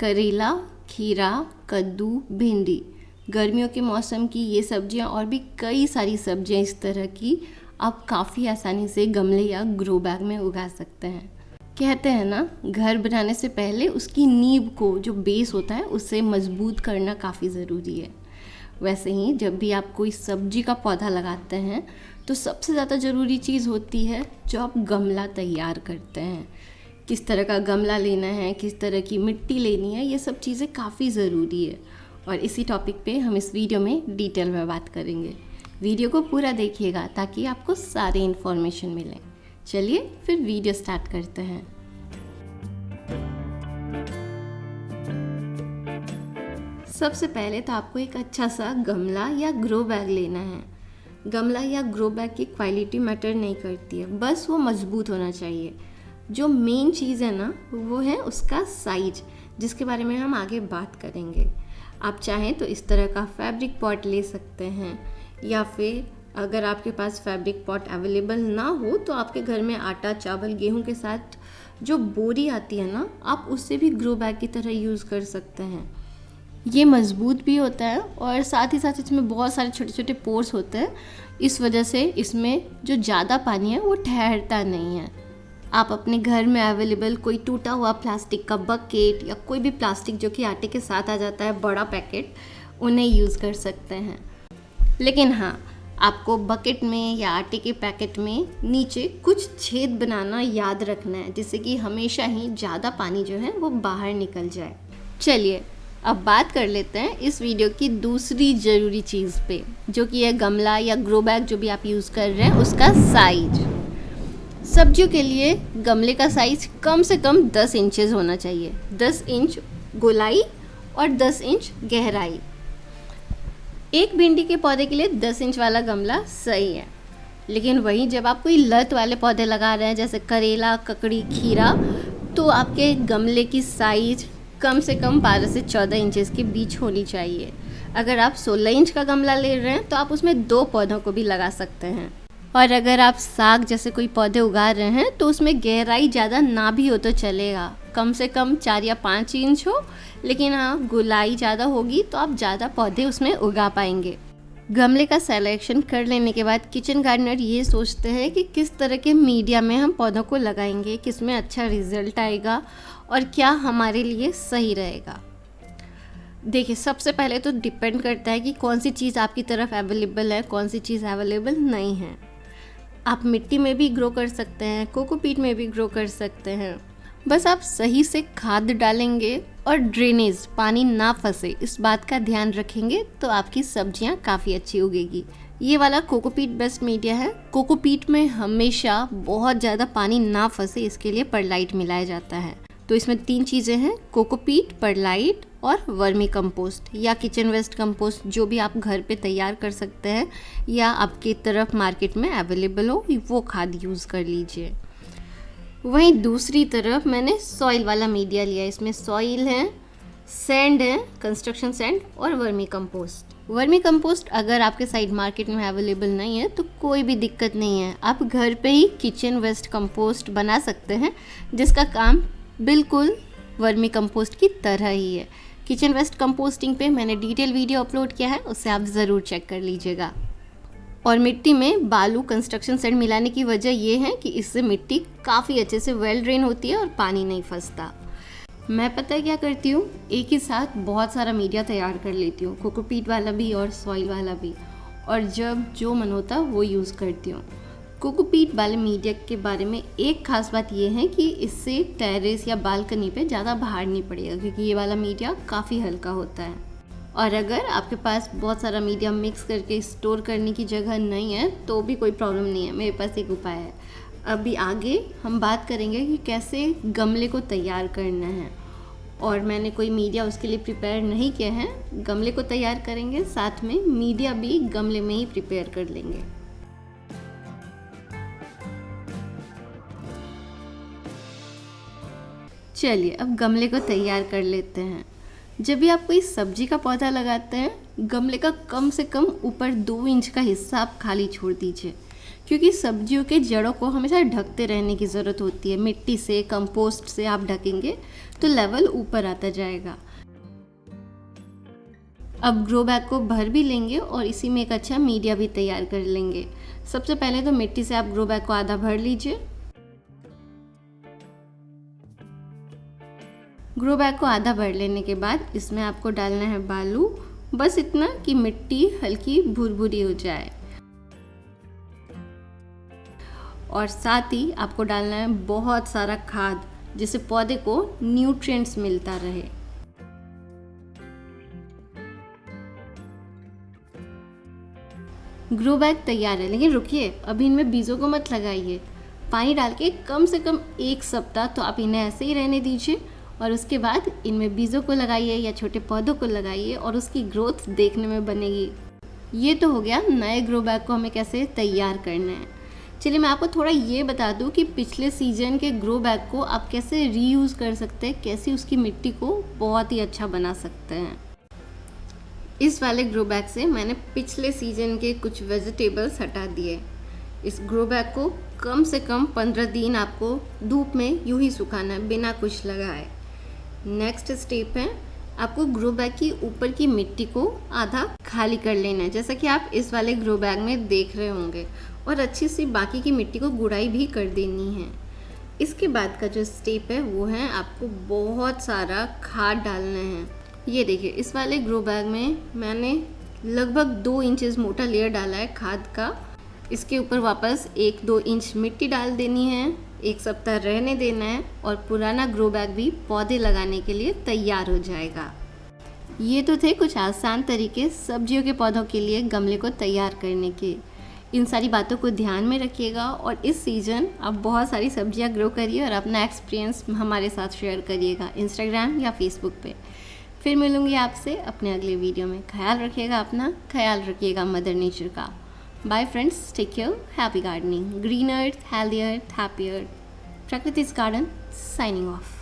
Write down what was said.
करेला, खीरा, कद्दू, भिंडी, गर्मियों के मौसम की ये सब्जियां और भी कई सारी सब्जियां इस तरह की आप काफ़ी आसानी से गमले या ग्रो बैग में उगा सकते हैं। कहते हैं ना, घर बनाने से पहले उसकी नींव को, जो बेस होता है, उसे मजबूत करना काफ़ी ज़रूरी है। वैसे ही जब भी आप कोई सब्जी का पौधा लगाते हैं तो सबसे ज़्यादा ज़रूरी चीज़ होती है जो आप गमला तैयार करते हैं। किस तरह का गमला लेना है, किस तरह की मिट्टी लेनी है, ये सब चीज़ें काफ़ी ज़रूरी है और इसी टॉपिक पे हम इस वीडियो में डिटेल में बात करेंगे। वीडियो को पूरा देखिएगा ताकि आपको सारे इन्फॉर्मेशन मिलें। चलिए फिर वीडियो स्टार्ट करते हैं। सबसे पहले तो आपको एक अच्छा सा गमला या ग्रो बैग लेना है। गमला या ग्रो बैग की क्वालिटी मैटर नहीं करती है, बस वो मजबूत होना चाहिए। जो मेन चीज़ है ना, वो है उसका साइज, जिसके बारे में हम आगे बात करेंगे। आप चाहें तो इस तरह का फैब्रिक पॉट ले सकते हैं, या फिर अगर आपके पास फैब्रिक पॉट अवेलेबल ना हो तो आपके घर में आटा, चावल, गेहूं के साथ जो बोरी आती है ना, आप उससे भी ग्रो बैग की तरह यूज़ कर सकते हैं। ये मज़बूत भी होता है और साथ ही साथ इसमें बहुत सारे छोटे छोटे पोर्स होते हैं। इस वजह से इसमें जो ज़्यादा पानी है वो ठहरता नहीं है। आप अपने घर में अवेलेबल कोई टूटा हुआ प्लास्टिक का बकेट या कोई भी प्लास्टिक जो कि आटे के साथ आ जाता है, बड़ा पैकेट, उन्हें यूज़ कर सकते हैं। लेकिन हाँ, आपको बकेट में या आटे के पैकेट में नीचे कुछ छेद बनाना याद रखना है, जिससे कि हमेशा ही ज़्यादा पानी जो है वो बाहर निकल जाए। चलिए अब बात कर लेते हैं इस वीडियो की दूसरी ज़रूरी चीज़ पे, जो कि है गमला या ग्रो बैग जो भी आप यूज़ कर रहे हैं उसका साइज। सब्जियों के लिए गमले का साइज कम से कम 10 इंचेस होना चाहिए। 10 इंच गोलाई और 10 इंच गहराई। एक भिंडी के पौधे के लिए 10 इंच वाला गमला सही है। लेकिन वहीं जब आप कोई लत वाले पौधे लगा रहे हैं, जैसे करेला, ककड़ी, खीरा, तो आपके गमले की साइज कम से कम 12 से 14 इंचेस के बीच होनी चाहिए। अगर आप 16 इंच का गमला ले रहे हैं तो आप उसमें 2 पौधों को भी लगा सकते हैं। और अगर आप साग जैसे कोई पौधे उगा रहे हैं तो उसमें गहराई ज़्यादा ना भी हो तो चलेगा, कम से कम 4 या 5 इंच हो। लेकिन हाँ, गोलाई ज़्यादा होगी तो आप ज़्यादा पौधे उसमें उगा पाएंगे। गमले का सिलेक्शन कर लेने के बाद किचन गार्डनर ये सोचते हैं कि किस तरह के मीडिया में हम पौधों को लगाएंगे, किस में अच्छा रिजल्ट आएगा और क्या हमारे लिए सही रहेगा। देखिए, सबसे पहले तो डिपेंड करता है कि कौन सी चीज़ आपकी तरफ अवेलेबल है, कौन सी चीज़ अवेलेबल नहीं है। आप मिट्टी में भी ग्रो कर सकते हैं, कोकोपीट में भी ग्रो कर सकते हैं। बस आप सही से खाद डालेंगे और ड्रेनेज, पानी ना फंसे, इस बात का ध्यान रखेंगे तो आपकी सब्जियां काफ़ी अच्छी उगेगी। ये वाला कोकोपीट बेस्ट मीडिया है। कोकोपीट में हमेशा बहुत ज़्यादा पानी ना फंसे, इसके लिए परलाइट मिलाया जाता है। तो इसमें 3 चीज़ें हैं: कोकोपीट, परलाइट और वर्मी कंपोस्ट या किचन वेस्ट कंपोस्ट, जो भी आप घर पे तैयार कर सकते हैं या आपकी तरफ मार्केट में अवेलेबल हो, वो खाद यूज़ कर लीजिए। वहीं दूसरी तरफ मैंने सॉइल वाला मीडिया लिया। इसमें सॉइल है, सैंड है, कंस्ट्रक्शन सैंड और वर्मी कंपोस्ट। वर्मी कंपोस्ट अगर आपके साइड मार्केट में अवेलेबल नहीं है तो कोई भी दिक्कत नहीं है, आप घर पे ही किचन वेस्ट कंपोस्ट बना सकते हैं, जिसका काम बिल्कुल वर्मी कंपोस्ट की तरह ही है। किचन वेस्ट कंपोस्टिंग पे मैंने डिटेल वीडियो अपलोड किया है, उससे आप ज़रूर चेक कर लीजिएगा। और मिट्टी में बालू, कंस्ट्रक्शन सैंड मिलाने की वजह ये है कि इससे मिट्टी काफ़ी अच्छे से वेल ड्रेन होती है और पानी नहीं फंसता। मैं पता है क्या करती हूँ, एक ही साथ बहुत सारा मीडिया तैयार कर लेती हूँ, कोकोपीट वाला भी और सॉइल वाला भी, और जब जो मन होता है वो यूज़ करती हूँ। कोकोपीट वाले मीडिया के बारे में एक खास बात ये है कि इससे टेरेस या बालकनी पे ज़्यादा भार नहीं पड़ेगा, क्योंकि ये वाला मीडिया काफ़ी हल्का होता है। और अगर आपके पास बहुत सारा मीडिया मिक्स करके स्टोर करने की जगह नहीं है तो भी कोई प्रॉब्लम नहीं है, मेरे पास एक उपाय है। अभी आगे हम बात करेंगे कि कैसे गमले को तैयार करना है, और मैंने कोई मीडिया उसके लिए प्रिपेयर नहीं किया है। गमले को तैयार करेंगे, साथ में मीडिया भी गमले में ही प्रिपेयर कर लेंगे। चलिए अब गमले को तैयार कर लेते हैं। जब भी आप कोई सब्जी का पौधा लगाते हैं, गमले का कम से कम ऊपर 2 इंच का हिस्सा आप खाली छोड़ दीजिए, क्योंकि सब्जियों के जड़ों को हमेशा ढकते रहने की ज़रूरत होती है। मिट्टी से, कंपोस्ट से आप ढकेंगे तो लेवल ऊपर आता जाएगा। अब ग्रो बैग को भर भी लेंगे और इसी में एक अच्छा मीडिया भी तैयार कर लेंगे। सबसे पहले तो मिट्टी से आप ग्रो बैग को आधा भर लीजिए। ग्रो बैग को आधा भर लेने के बाद इसमें आपको डालना है बालू, बस इतना कि मिट्टी हल्की भुरभुरी हो जाए। और साथ ही आपको डालना है बहुत सारा खाद, जिससे पौधे को न्यूट्रिएंट्स मिलता रहे। ग्रो बैग तैयार है, लेकिन रुकिए, अभी इनमें बीजों को मत लगाइए। पानी डाल के कम से कम 1 सप्ताह तो आप इन्हें ऐसे ही रहने दीजिए और उसके बाद इनमें बीजों को लगाइए या छोटे पौधों को लगाइए और उसकी ग्रोथ देखने में बनेगी। ये तो हो गया नए ग्रो बैग को हमें कैसे तैयार करना है। चलिए मैं आपको थोड़ा ये बता दूं कि पिछले सीजन के ग्रो बैग को आप कैसे रीयूज़ कर सकते हैं, कैसे उसकी मिट्टी को बहुत ही अच्छा बना सकते हैं। इस वाले ग्रो बैग से मैंने पिछले सीजन के कुछ वेजिटेबल्स हटा दिए। इस ग्रो बैग को कम से कम 15 दिन आपको धूप में यूं ही सुखाना है, बिना कुछ लगाए। नेक्स्ट स्टेप है, आपको ग्रो बैग की ऊपर की मिट्टी को आधा खाली कर लेना है, जैसा कि आप इस वाले ग्रो बैग में देख रहे होंगे, और अच्छी सी बाकी की मिट्टी को गुड़ाई भी कर देनी है। इसके बाद का जो स्टेप है वो है आपको बहुत सारा खाद डालना है। ये देखिए, इस वाले ग्रो बैग में मैंने लगभग 2 इंचेस मोटा लेयर डाला है खाद का। इसके ऊपर वापस 1-2 इंच मिट्टी डाल देनी है, 1 सप्ताह रहने देना है और पुराना ग्रो बैग भी पौधे लगाने के लिए तैयार हो जाएगा। ये तो थे कुछ आसान तरीके सब्जियों के पौधों के लिए गमले को तैयार करने के। इन सारी बातों को ध्यान में रखिएगा और इस सीज़न आप बहुत सारी सब्जियां ग्रो करिए और अपना एक्सपीरियंस हमारे साथ शेयर करिएगा इंस्टाग्राम या फेसबुक पे। फिर मिलूंगी आपसे अपने अगले वीडियो में। ख्याल रखिएगा अपना, ख्याल रखिएगा मदर नेचर का। Bye friends, take care, happy gardening, green earth, healthy earth, happy earth. Prakriti's Garden, signing off.